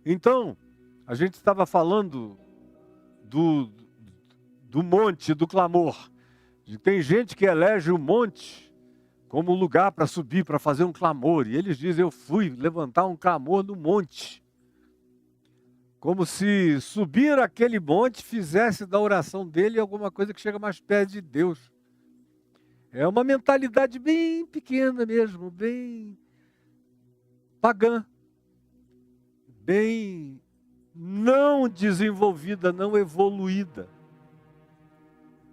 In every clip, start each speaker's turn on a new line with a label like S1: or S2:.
S1: Então, a gente estava falando do monte, do clamor. Tem gente que elege o monte como lugar para subir, para fazer um clamor. E eles dizem, eu fui levantar um clamor no monte. Como se subir aquele monte fizesse da oração dele alguma coisa que chega mais perto de Deus. É uma mentalidade bem pequena mesmo, bem pagã, bem não desenvolvida, não evoluída.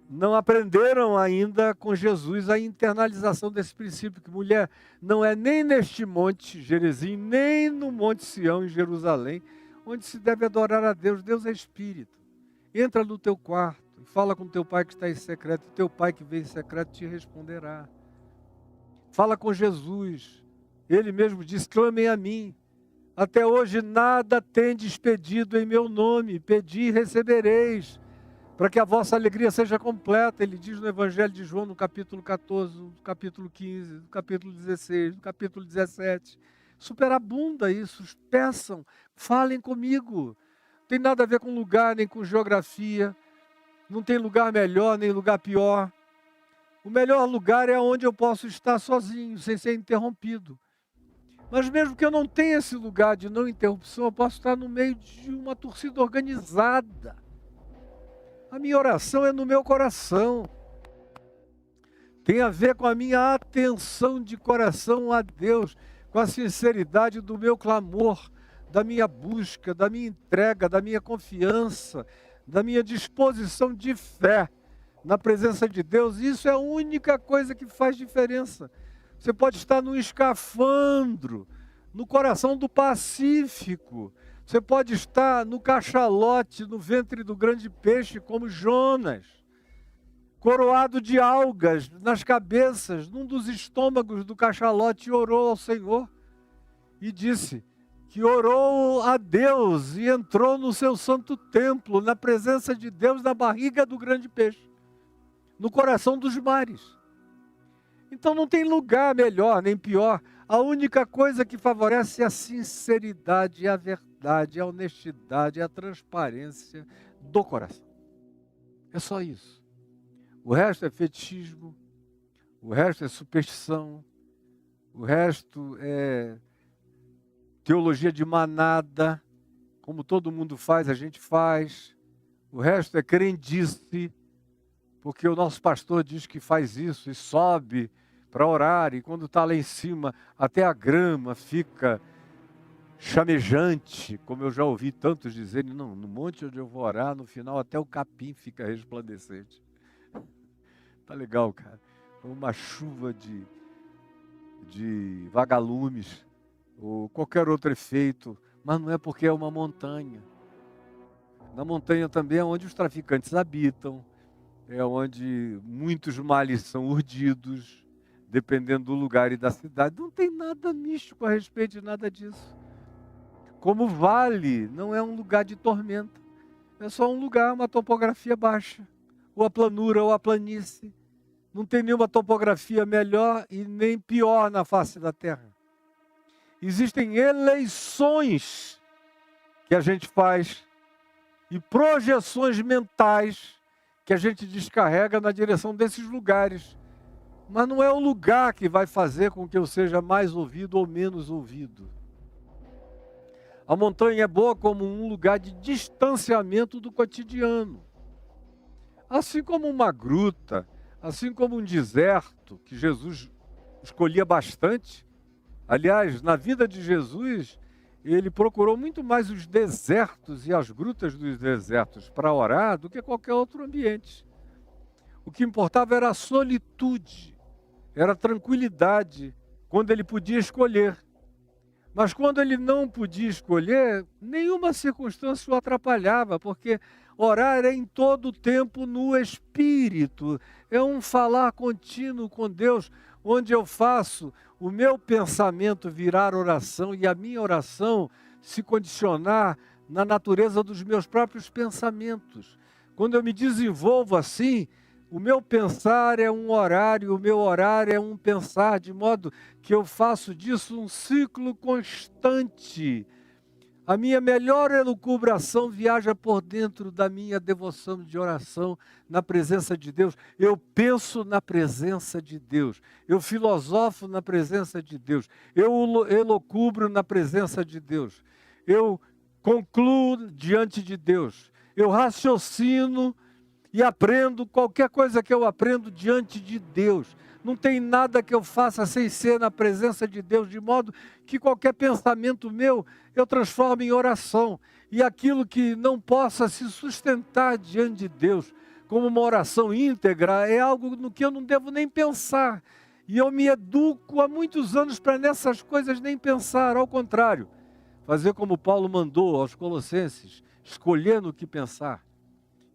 S1: Não aprenderam ainda com Jesus a internalização desse princípio, que mulher não é nem neste monte Gerizim, nem no monte Sião, em Jerusalém, onde se deve adorar a Deus. Deus é Espírito. Entra no teu quarto, fala com teu pai que está em secreto, e teu pai que vem em secreto te responderá. Fala com Jesus. Ele mesmo diz, clamem a mim. Até hoje nada tendes pedido em meu nome, pedi e recebereis, para que a vossa alegria seja completa. Ele diz no Evangelho de João, no capítulo 14, no capítulo 15, no capítulo 16, no capítulo 17. Superabunda isso, peçam, falem comigo. Não tem nada a ver com lugar, nem com geografia. Não tem lugar melhor, nem lugar pior. O melhor lugar é onde eu posso estar sozinho, sem ser interrompido. Mas mesmo que eu não tenha esse lugar de não interrupção, eu posso estar no meio de uma torcida organizada. A minha oração é no meu coração. Tem a ver com a minha atenção de coração a Deus, com a sinceridade do meu clamor, da minha busca, da minha entrega, da minha confiança, da minha disposição de fé na presença de Deus. Isso é a única coisa que faz diferença. Você pode estar num escafandro, no coração do Pacífico. Você pode estar no cachalote, no ventre do grande peixe, como Jonas, coroado de algas nas cabeças, num dos estômagos do cachalote, e orou ao Senhor. E disse que orou a Deus e entrou no seu santo templo, na presença de Deus, na barriga do grande peixe, no coração dos mares. Então não tem lugar melhor nem pior. A única coisa que favorece é a sinceridade, a verdade, a honestidade, a transparência do coração. É só isso. O resto é fetichismo, o resto é superstição, o resto é teologia de manada, como todo mundo faz, a gente faz. O resto é crendice, porque o nosso pastor diz que faz isso e sobe para orar, e quando está lá em cima, até a grama fica chamejante, como eu já ouvi tantos dizerem, não, no monte onde eu vou orar, no final até o capim fica resplandecente. Tá legal, cara. Uma chuva de vagalumes, ou qualquer outro efeito, mas não é porque é uma montanha. Na montanha também é onde os traficantes habitam, é onde muitos males são urdidos, dependendo do lugar e da cidade. Não tem nada místico a respeito de nada disso. Como vale, não é um lugar de tormenta. É só um lugar, uma topografia baixa. Ou a planura, ou a planície. Não tem nenhuma topografia melhor e nem pior na face da terra. Existem eleições que a gente faz e projeções mentais que a gente descarrega na direção desses lugares. Mas não é o lugar que vai fazer com que eu seja mais ouvido ou menos ouvido. A montanha é boa como um lugar de distanciamento do cotidiano. Assim como uma gruta, assim como um deserto, que Jesus escolhia bastante. Aliás, na vida de Jesus, ele procurou muito mais os desertos e as grutas dos desertos para orar do que qualquer outro ambiente. O que importava era a solitude, era a tranquilidade, quando ele podia escolher. Mas quando ele não podia escolher, nenhuma circunstância o atrapalhava, porque orar é em todo o tempo no Espírito. É um falar contínuo com Deus, onde eu faço o meu pensamento virar oração e a minha oração se condicionar na natureza dos meus próprios pensamentos. Quando eu me desenvolvo assim, o meu pensar é um horário, o meu orar é um pensar, de modo que eu faço disso um ciclo constante. A minha melhor elucubração viaja por dentro da minha devoção de oração na presença de Deus. Eu penso na presença de Deus. Eu filosofo na presença de Deus. Eu elocubro na presença de Deus. Eu concluo diante de Deus. Eu raciocino e aprendo qualquer coisa que eu aprendo diante de Deus. Não tem nada que eu faça sem ser na presença de Deus, de modo que qualquer pensamento meu eu transformo em oração. E aquilo que não possa se sustentar diante de Deus como uma oração íntegra é algo no que eu não devo nem pensar. E eu me educo há muitos anos para nessas coisas nem pensar, ao contrário. Fazer como Paulo mandou aos Colossenses, escolher no que pensar.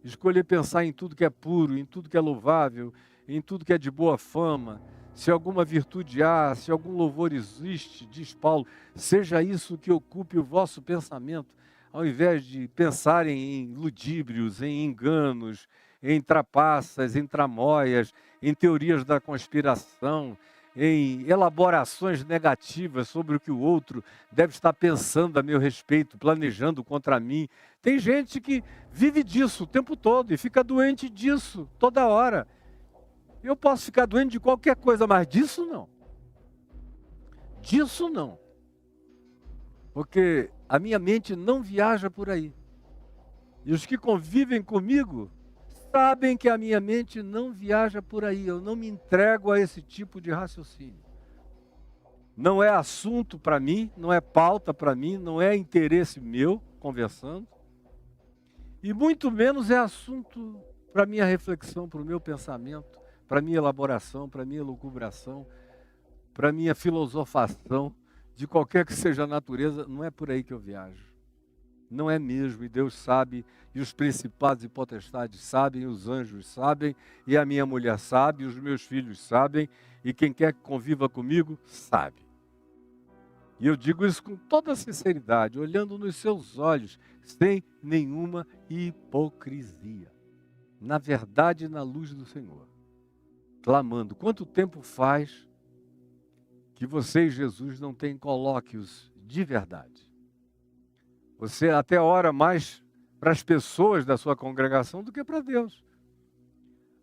S1: Escolher pensar em tudo que é puro, em tudo que é louvável, em tudo que é de boa fama, se alguma virtude há, se algum louvor existe, diz Paulo, seja isso que ocupe o vosso pensamento, ao invés de pensarem em ludíbrios, em enganos, em trapaças, em tramóias, em teorias da conspiração, em elaborações negativas sobre o que o outro deve estar pensando a meu respeito, planejando contra mim. Tem gente que vive disso o tempo todo e fica doente disso toda hora. Eu posso ficar doente de qualquer coisa, mas disso não. Disso não. Porque a minha mente não viaja por aí. E os que convivem comigo sabem que a minha mente não viaja por aí. Eu não me entrego a esse tipo de raciocínio. Não é assunto para mim, não é pauta para mim, não é interesse meu conversando. E muito menos é assunto para minha reflexão, para o meu pensamento, para minha elaboração, para minha elucubração, para minha filosofação, de qualquer que seja a natureza, não é por aí que eu viajo. Não é mesmo, e Deus sabe, e os principados e potestades sabem, os anjos sabem, e a minha mulher sabe, e os meus filhos sabem, e quem quer que conviva comigo, sabe. E eu digo isso com toda sinceridade, olhando nos seus olhos, sem nenhuma hipocrisia. Na verdade, na luz do Senhor. Clamando, quanto tempo faz que você e Jesus não têm colóquios de verdade? Você até ora mais para as pessoas da sua congregação do que para Deus.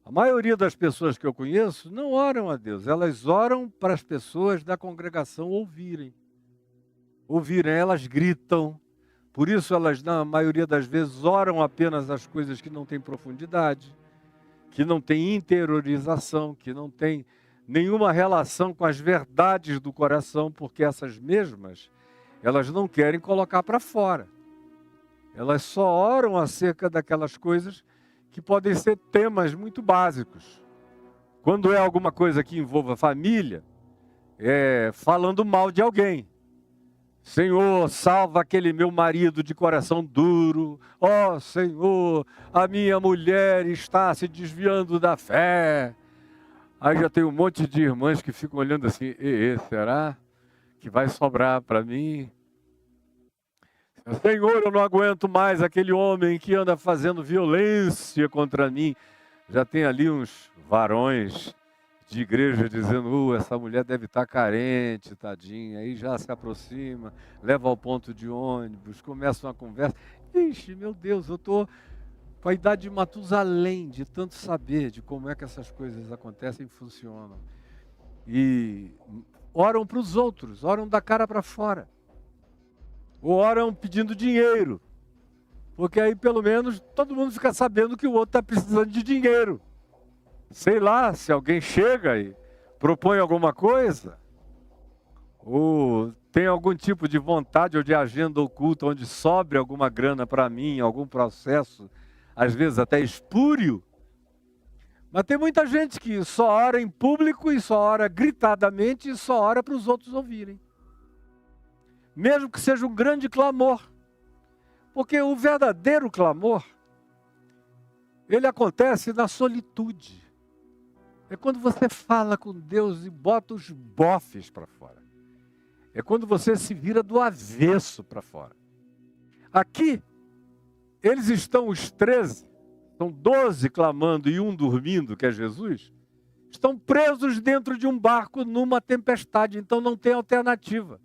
S1: A maioria das pessoas que eu conheço não oram a Deus, elas oram para as pessoas da congregação ouvirem. Ouvirem, elas gritam, por isso elas, na maioria das vezes, oram apenas as coisas que não têm profundidade, que não têm interiorização, que não têm nenhuma relação com as verdades do coração, porque essas mesmas, elas não querem colocar para fora. Elas só oram acerca daquelas coisas que podem ser temas muito básicos. Quando é alguma coisa que envolva família, falando mal de alguém. Senhor, salva aquele meu marido de coração duro. Ó Senhor, a minha mulher está se desviando da fé. Aí já tem um monte de irmãs que ficam olhando assim, será que vai sobrar para mim? Senhor, eu não aguento mais aquele homem que anda fazendo violência contra mim. Já tem ali uns varões de igreja dizendo, essa mulher deve estar carente, tadinha. Aí já se aproxima, leva ao ponto de ônibus, começa uma conversa. Ixi, meu Deus, eu estou com a idade de Matusalém, de tanto saber de como é que essas coisas acontecem e funcionam. E oram para os outros, oram da cara para fora. Ou oram pedindo dinheiro. Porque aí pelo menos todo mundo fica sabendo que o outro está precisando de dinheiro. Sei lá, se alguém chega e propõe alguma coisa, ou tem algum tipo de vontade ou de agenda oculta onde sobre alguma grana para mim, algum processo, às vezes até espúrio. Mas tem muita gente que só ora em público e só ora gritadamente e só ora para os outros ouvirem. Mesmo que seja um grande clamor. Porque o verdadeiro clamor, ele acontece na solitude. É quando você fala com Deus e bota os bofes para fora. É quando você se vira do avesso para fora. Aqui, eles estão os 13, são 12 clamando e um dormindo, que é Jesus, estão presos dentro de um barco numa tempestade, então não tem alternativa.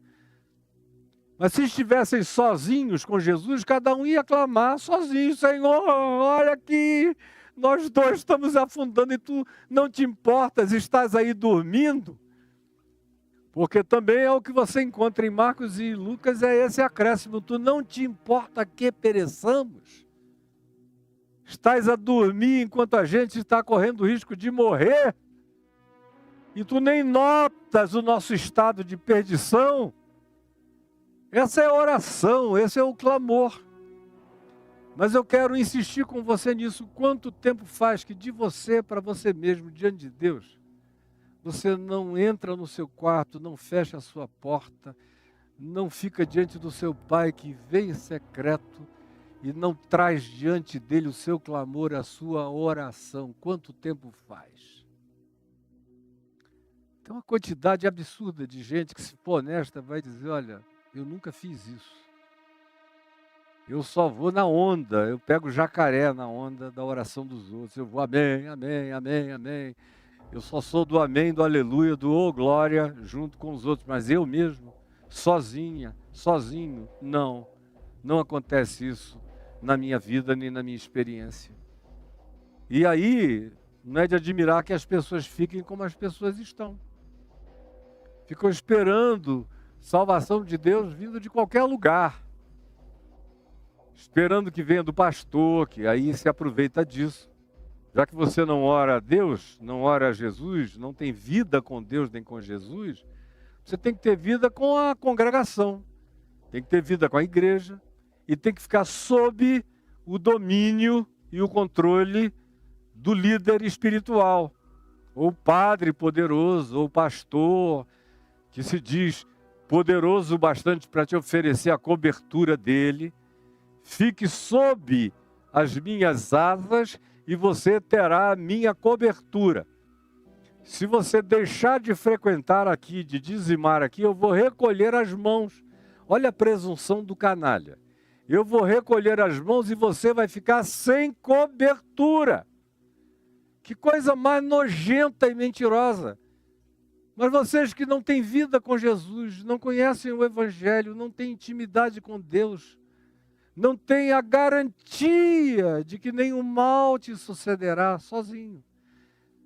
S1: Mas se estivessem sozinhos com Jesus, cada um ia clamar sozinho: Senhor, olha aqui, nós dois estamos afundando e tu não te importas, estás aí dormindo. Porque também é o que você encontra em Marcos e Lucas, é esse acréscimo: tu não te importa que pereçamos. Estás a dormir enquanto a gente está correndo o risco de morrer. E tu nem notas o nosso estado de perdição. Essa é a oração, esse é o clamor. Mas eu quero insistir com você nisso. Quanto tempo faz que de você para você mesmo, diante de Deus, você não entra no seu quarto, não fecha a sua porta, não fica diante do seu Pai que vem em secreto e não traz diante dele o seu clamor, a sua oração? Quanto tempo faz? Tem uma quantidade absurda de gente que, se for honesta, vai dizer: olha, eu nunca fiz isso. Eu só vou na onda, eu pego jacaré na onda da oração dos outros. Eu vou amém, amém, amém, amém. Eu só sou do amém, do aleluia, do oh glória, junto com os outros. Mas eu mesmo, sozinho, não acontece isso na minha vida nem na minha experiência. E aí, não é de admirar que as pessoas fiquem como as pessoas estão. Ficam esperando salvação de Deus vindo de qualquer lugar. Esperando que venha do pastor, que aí se aproveita disso. Já que você não ora a Deus, não ora a Jesus, não tem vida com Deus nem com Jesus, você tem que ter vida com a congregação, tem que ter vida com a igreja e tem que ficar sob o domínio e o controle do líder espiritual, ou padre poderoso, ou pastor, que se diz poderoso bastante para te oferecer a cobertura dele. Fique sob as minhas asas e você terá a minha cobertura. Se você deixar de frequentar aqui, de dizimar aqui, eu vou recolher as mãos. Olha a presunção do canalha. Eu vou recolher as mãos e você vai ficar sem cobertura. Que coisa mais nojenta e mentirosa. Mas vocês que não têm vida com Jesus, não conhecem o Evangelho, não têm intimidade com Deus, não têm a garantia de que nenhum mal te sucederá sozinho.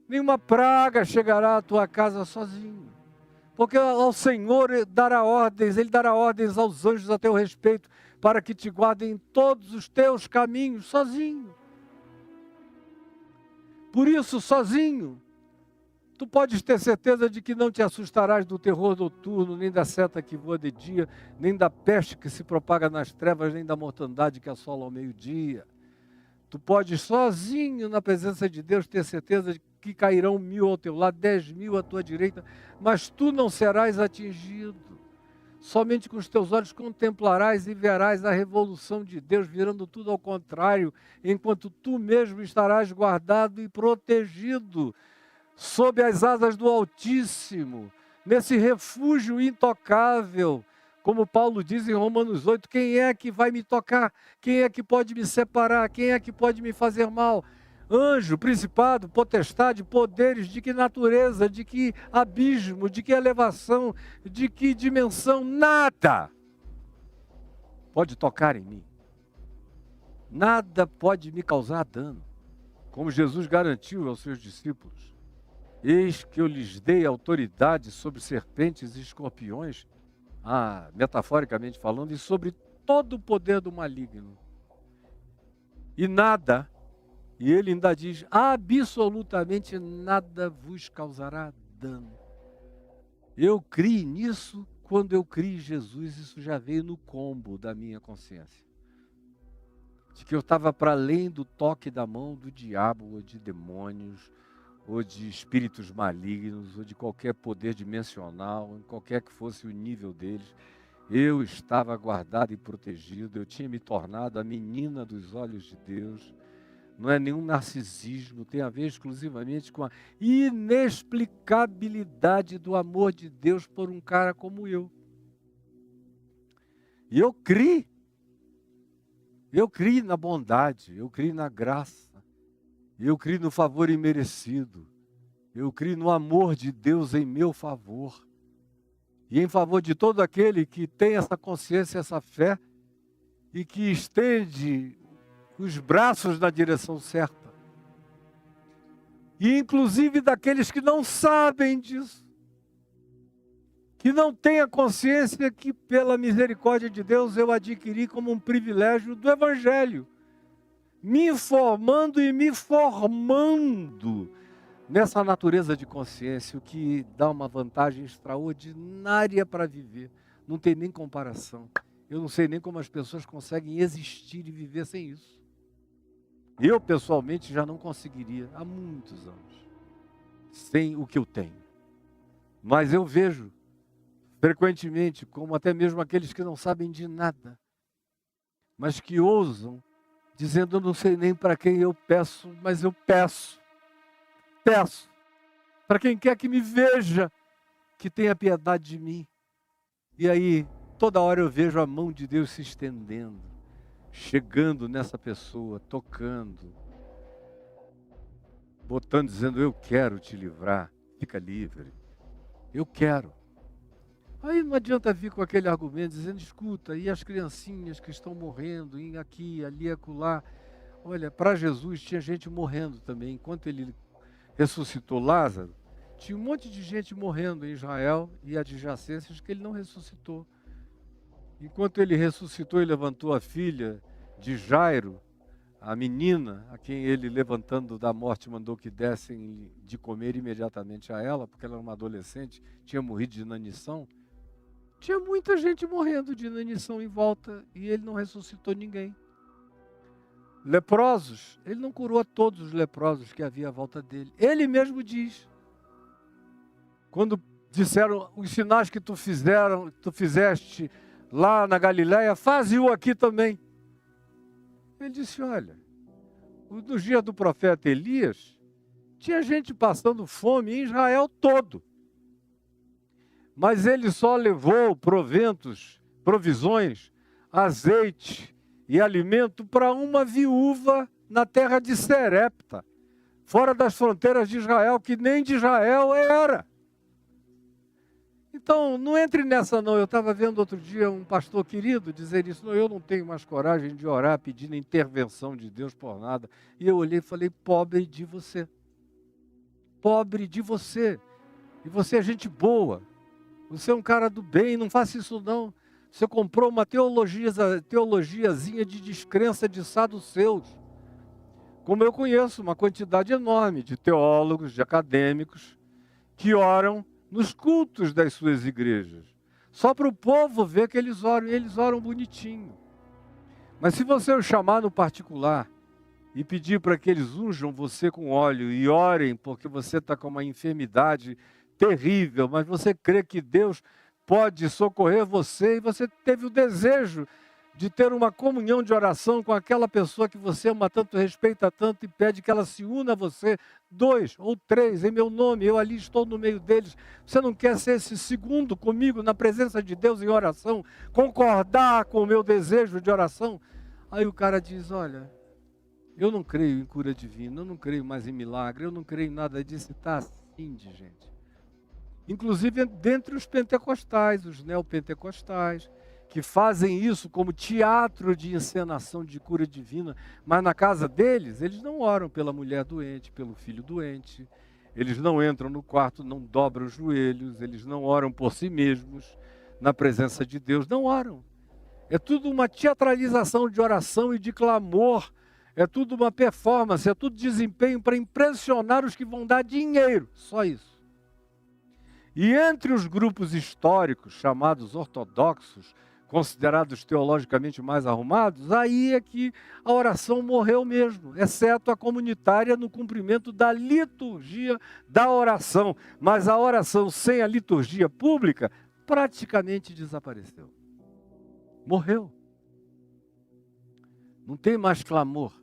S1: Nenhuma praga chegará à tua casa sozinho. Porque ao Senhor Ele dará ordens aos anjos a teu respeito, para que te guardem em todos os teus caminhos sozinho. Por isso, sozinho, tu podes ter certeza de que não te assustarás do terror noturno, nem da seta que voa de dia, nem da peste que se propaga nas trevas, nem da mortandade que assola ao meio-dia. Tu podes sozinho, na presença de Deus, ter certeza de que cairão 1000 ao teu lado, 10.000 à tua direita, mas tu não serás atingido. Somente com os teus olhos contemplarás e verás a revolução de Deus, virando tudo ao contrário, enquanto tu mesmo estarás guardado e protegido sob as asas do Altíssimo, nesse refúgio intocável. Como Paulo diz em Romanos 8, quem é que vai me tocar? Quem é que pode me separar? Quem é que pode me fazer mal? Anjo, principado, potestade, poderes, de que natureza, de que abismo, de que elevação, de que dimensão? Nada pode tocar em mim. Nada pode me causar dano. Como Jesus garantiu aos seus discípulos: eis que eu lhes dei autoridade sobre serpentes e escorpiões, metaforicamente falando, e sobre todo o poder do maligno. E nada, e ele ainda diz, absolutamente nada vos causará dano. Eu criei nisso quando eu criei em Jesus, isso já veio no combo da minha consciência. De que eu estava para além do toque da mão do diabo, ou de demônios, ou de espíritos malignos, ou de qualquer poder dimensional, em qualquer que fosse o nível deles. Eu estava guardado e protegido, eu tinha me tornado a menina dos olhos de Deus. Não é nenhum narcisismo, tem a ver exclusivamente com a inexplicabilidade do amor de Deus por um cara como eu. E eu criei na bondade, eu criei na graça, eu criei no favor imerecido, eu criei no amor de Deus em meu favor. e em favor de todo aquele que tem essa consciência, essa fé, e que estende os braços na direção certa. E inclusive daqueles que não sabem disso, que não têm a consciência que pela misericórdia de Deus eu adquiri como um privilégio do Evangelho, me informando e me formando nessa natureza de consciência, o que dá uma vantagem extraordinária para viver. Não tem nem comparação. Eu não sei nem como as pessoas conseguem existir e viver sem isso. Eu, pessoalmente, já não conseguiria há muitos anos, sem o que eu tenho. Mas eu vejo, frequentemente, como até mesmo aqueles que não sabem de nada, mas que ousam, dizendo, eu não sei nem para quem eu peço, mas eu peço. Peço, para quem quer que me veja, que tenha piedade de mim. E aí, toda hora eu vejo a mão de Deus se estendendo, chegando nessa pessoa, tocando, botando, dizendo, eu quero te livrar, fica livre, eu quero. Aí não adianta vir com aquele argumento, dizendo, escuta, e as criancinhas que estão morrendo, aqui, ali, acolá. Olha, para Jesus tinha gente morrendo também, enquanto ele ressuscitou Lázaro, tinha um monte de gente morrendo em Israel e adjacências que ele não ressuscitou. Enquanto ele ressuscitou e levantou a filha de Jairo, a menina, a quem ele, levantando da morte, mandou que dessem de comer imediatamente a ela, porque ela era uma adolescente, tinha morrido de inanição. Tinha muita gente morrendo de inanição em volta e ele não ressuscitou ninguém. Leprosos, ele não curou a todos os leprosos que havia à volta dele. Ele mesmo diz, quando disseram, os sinais que tu fizeste lá na Galileia, faze-o aqui também. Ele disse, olha, nos dias do profeta Elias, tinha gente passando fome em Israel todo. Mas ele só levou provisões, azeite e alimento para uma viúva na terra de Serepta, fora das fronteiras de Israel, que nem de Israel era. Então, não entre nessa não. Eu estava vendo outro dia um pastor querido dizer isso. Não, eu não tenho mais coragem de orar pedindo intervenção de Deus por nada. E eu olhei e falei, pobre de você. Pobre de você. E você é gente boa. Você é um cara do bem, não faça isso não. Você comprou uma teologiazinha de descrença de saduceus. Como eu conheço uma quantidade enorme de teólogos, de acadêmicos, que oram nos cultos das suas igrejas. Só para o povo ver que eles oram, e eles oram bonitinho. Mas se você o chamar no particular e pedir para que eles unjam você com óleo e orem porque você está com uma enfermidade terrível, mas você crê que Deus pode socorrer você e você teve o desejo de ter uma comunhão de oração com aquela pessoa que você ama tanto, respeita tanto e pede que ela se una a você, 2 ou 3, em meu nome, eu ali estou no meio deles. Você não quer ser esse segundo comigo na presença de Deus em oração, concordar com o meu desejo de oração? Aí o cara diz, olha, eu não creio em cura divina, eu não creio mais em milagre, eu não creio em nada disso, está assim de gente. Inclusive dentre os pentecostais, os neopentecostais, que fazem isso como teatro de encenação de cura divina, mas na casa deles, eles não oram pela mulher doente, pelo filho doente, eles não entram no quarto, não dobram os joelhos, eles não oram por si mesmos, na presença de Deus, não oram. É tudo uma teatralização de oração e de clamor, é tudo uma performance, é tudo desempenho para impressionar os que vão dar dinheiro, só isso. E entre os grupos históricos, chamados ortodoxos, considerados teologicamente mais arrumados, aí é que a oração morreu mesmo, exceto a comunitária no cumprimento da liturgia da oração. Mas a oração sem a liturgia pública praticamente desapareceu. Morreu. Não tem mais clamor.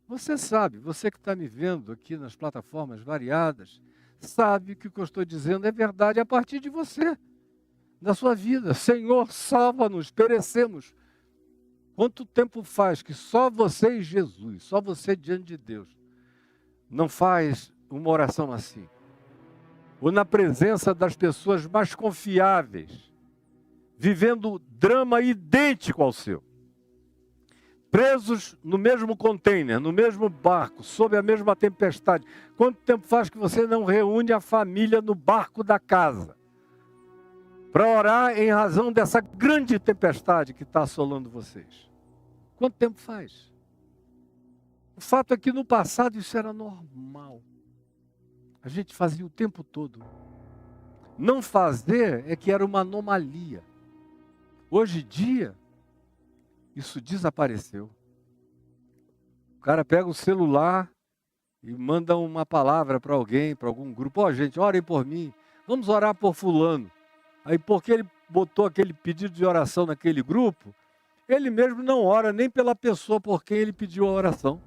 S1: Você sabe, você que está me vendo aqui nas plataformas variadas, sabe que o que eu estou dizendo é verdade a partir de você, da sua vida. Senhor, salva-nos, perecemos. Quanto tempo faz que só você e Jesus, só você diante de Deus, não faz uma oração assim? ou na presença das pessoas mais confiáveis, vivendo drama idêntico ao seu. Presos no mesmo container, no mesmo barco, sob a mesma tempestade. Quanto tempo faz que você não reúne a família no barco da casa para orar em razão dessa grande tempestade que está assolando vocês? Quanto tempo faz? O fato é que no passado isso era normal. A gente fazia o tempo todo. Não fazer é que era uma anomalia. Hoje em dia, isso desapareceu. O cara pega o celular e manda uma palavra para alguém, para algum grupo. Ó, gente, orem por mim. Vamos orar por fulano. Aí porque ele botou aquele pedido de oração naquele grupo, ele mesmo não ora nem pela pessoa por quem ele pediu a oração.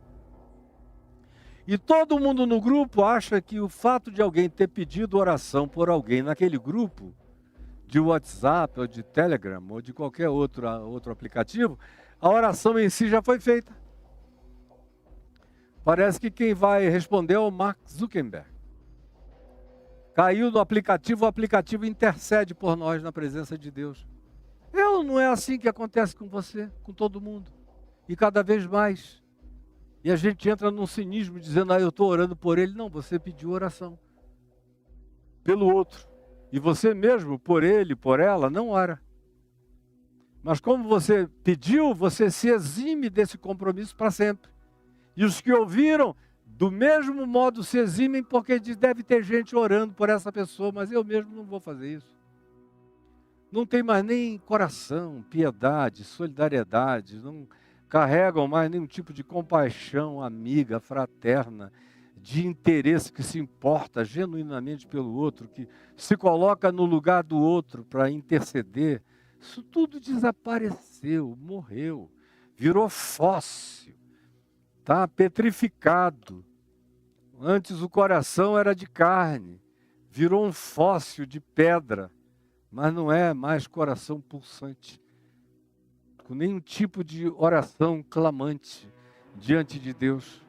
S1: E todo mundo no grupo acha que o fato de alguém ter pedido oração por alguém naquele grupo, de WhatsApp, ou de Telegram, ou de qualquer outro aplicativo, a oração em si já foi feita. Parece que quem vai responder é o Mark Zuckerberg. Caiu no aplicativo, o aplicativo intercede por nós na presença de Deus. Não é assim que acontece com você, com todo mundo. E cada vez mais. E a gente entra num cinismo dizendo, eu estou orando por ele. Não, você pediu oração pelo outro. E você mesmo, por ele, por ela, não ora. Mas como você pediu, você se exime desse compromisso para sempre. E os que ouviram, do mesmo modo se eximem, porque deve ter gente orando por essa pessoa, mas eu mesmo não vou fazer isso. Não tem mais nem coração, piedade, solidariedade, não carregam mais nenhum tipo de compaixão amiga, fraterna, de interesse que se importa genuinamente pelo outro, que se coloca no lugar do outro para interceder. Isso tudo desapareceu, morreu, virou fóssil, está petrificado. Antes o coração era de carne, virou um fóssil de pedra, mas não é mais coração pulsante, com nenhum tipo de oração clamante diante de Deus.